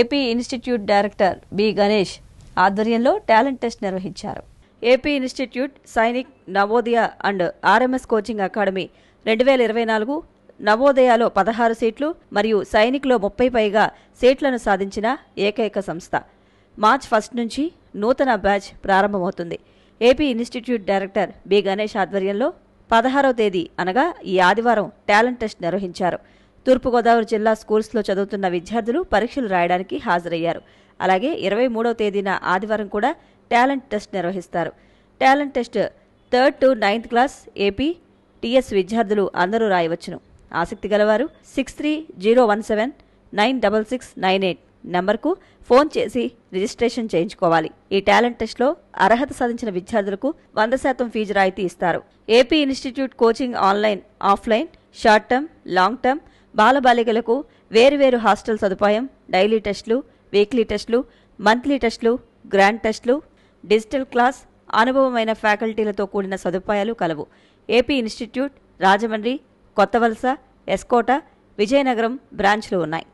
AP institute director B Ganesh ఆధ్వర్యంలో talent test నిర్వహించారు. AP institute Sainik Navodaya and RMS coaching academy 2024 నవోదయలో 16 సీట్లు మరియు సైనిక్లో 30 పైగా సీట్లను సాధించిన ఏకైక సంస్థ. మార్చ్ 1 నుంచి నూతన బ్యాచ్ ప్రారంభమవుతుంది. AP institute director B Ganesh ఆధ్వర్యంలో 16వ తేదీ అనగా ఈ ఆదివారం టాలెంట్ టెస్ట్ నిర్వహించారు. తూర్పుగోదావరి జిల్లా స్కూల్స్లో చదువుతున్న విద్యార్థులు పరీక్షలు రాయడానికి హాజరయ్యారు. అలాగే 23వ తేదీన ఆదివారం కూడా టాలెంట్ టెస్ట్ నిర్వహిస్తారు. Talent test 3rd to 9th class AP TS విద్యార్థులు అందరూ రాయవచ్చును. ఆసక్తి గలవారు 6301796698 నంబర్కు ఫోన్ చేసి రిజిస్ట్రేషన్ చేయించుకోవాలి. ఈ టాలెంట్ టెస్ట్లో అర్హత సాధించిన విద్యార్థులకు 100% ఫీజు రాయితీ ఇస్తారు. AP institute coaching online, offline, short term, long term, బాలబాలికలకు వేరువేరు హాస్టల్ సదుపాయం, డైలీ టెస్టులు, వీక్లీ టెస్టులు, మంత్లీ టెస్టులు, గ్రాండ్ టెస్టులు, డిజిటల్ క్లాస్, అనుభవమైన ఫ్యాకల్టీలతో కూడిన సదుపాయాలు కలవు. ఏపీ ఇన్స్టిట్యూట్ రాజమండ్రి, కొత్తవలస, ఎస్కోట, విజయనగరం బ్రాంచ్లు ఉన్నాయి.